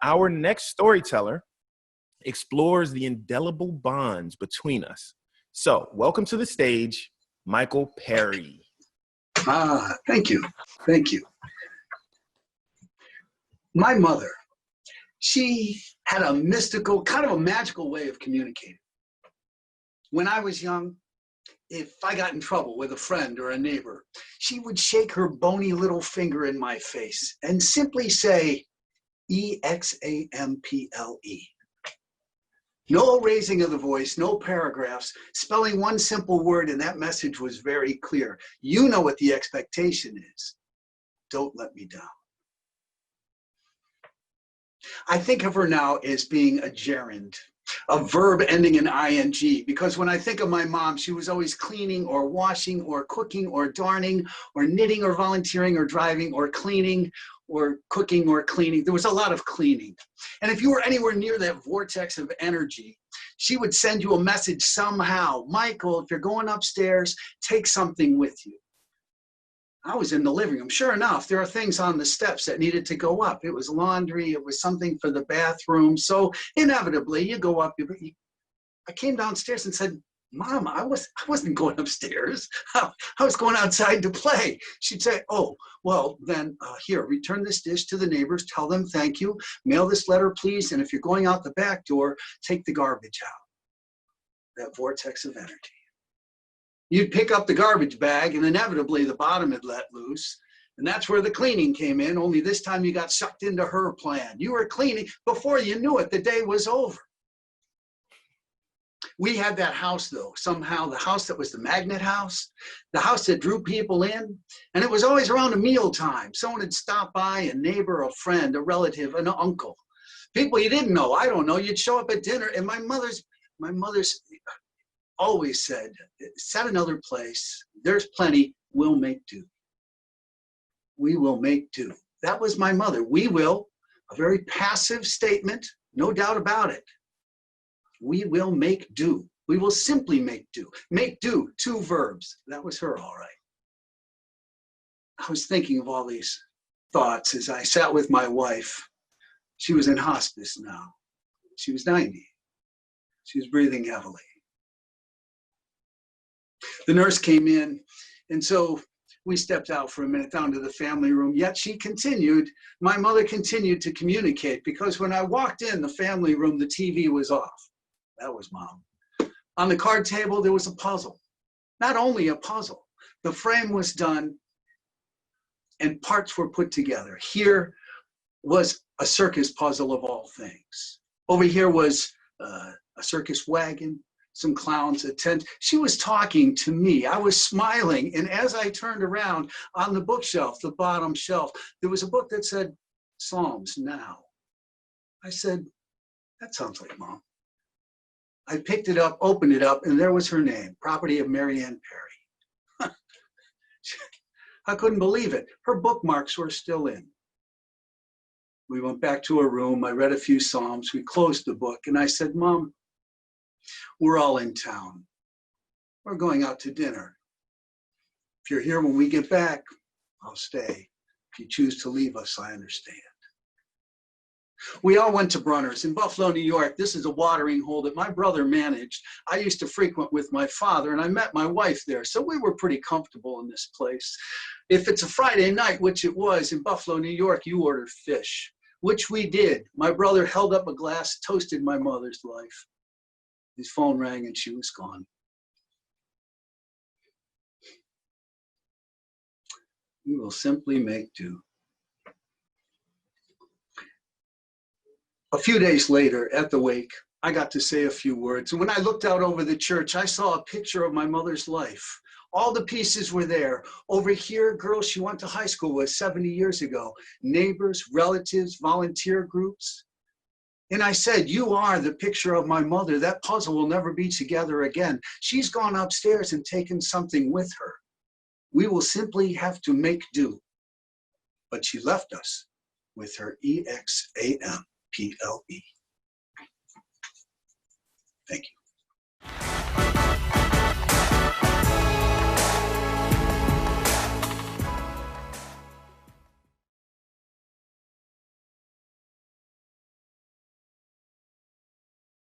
Our next storyteller explores the indelible bonds between us. So, welcome to the stage, Michael Perry. Thank you. Thank you. My mother, she had a mystical, kind of a magical way of communicating. When I was young, if I got in trouble with a friend or a neighbor, she would shake her bony little finger in my face and simply say, E-X-A-M-P-L-E. No raising of the voice, no paragraphs, spelling one simple word, and that message was very clear. You know what the expectation is. Don't let me down. I think of her now as being a gerund, a verb ending in ing, because when I think of my mom, she was always cleaning or washing or cooking or darning or knitting or volunteering or driving or cleaning or cooking or cleaning. There was a lot of cleaning. And if you were anywhere near that vortex of energy, she would send you a message somehow. Michael, if you're going upstairs, take something with you. I was in the living room. Sure enough, there are things on the steps that needed to go up. It was laundry. It was something for the bathroom. So inevitably, you go up. I came downstairs and said, Mom, I wasn't going upstairs. I was going outside to play. She'd say, oh, well, then here, return this dish to the neighbors. Tell them thank you. Mail this letter, please. And if you're going out the back door, take the garbage out. That vortex of energy. You'd pick up the garbage bag, and inevitably the bottom had let loose. And that's where the cleaning came in, only this time you got sucked into her plan. You were cleaning. Before you knew it, the day was over. We had that house, though, somehow, the house that was the magnet house, the house that drew people in. And it was always around a meal time. Someone would stop by, a neighbor, a friend, a relative, an uncle. People you didn't know, I don't know. You'd show up at dinner, and my mother's always said, set another place. There's plenty. We'll make do. We will make do. That was my mother. We will, a very passive statement, no doubt about it. We will make do. We will simply make do. Make do, two verbs. That was her, all right. I was thinking of all these thoughts as I sat with my wife. She was in hospice now. She was 90. She was breathing heavily. The nurse came in, and so we stepped out for a minute down to the family room, yet she continued, my mother continued to communicate, because when I walked in the family room, the TV was off. That was Mom. On the card table, there was a puzzle. Not only a puzzle, the frame was done and parts were put together. Here was a circus puzzle of all things. Over here was a circus wagon, some clowns, a tent. She was talking to me. I was smiling. And as I turned around on the bookshelf, the bottom shelf, there was a book that said, Psalms Now. I said, that sounds like Mom. I picked it up, opened it up, and there was her name, property of Mary Ann Perry. I couldn't believe it. Her bookmarks were still in. We went back to her room. I read a few Psalms. We closed the book, and I said, Mom, we're all in town. We're going out to dinner. If you're here when we get back, I'll stay. If you choose to leave us, I understand. We all went to Brunner's in Buffalo, New York. This is a watering hole that my brother managed. I used to frequent with my father, and I met my wife there, so we were pretty comfortable in this place. If it's a Friday night, which it was, in Buffalo, New York, you order fish, which we did. My brother held up a glass, toasted my mother's life. His phone rang, and she was gone. We will simply make do. A few days later, at the wake, I got to say a few words. And when I looked out over the church, I saw a picture of my mother's life. All the pieces were there. Over here, girls she went to high school with 70 years ago. Neighbors, relatives, volunteer groups. And I said, you are the picture of my mother. That puzzle will never be together again. She's gone upstairs and taken something with her. We will simply have to make do. But she left us with her EXAMPLE. Thank you.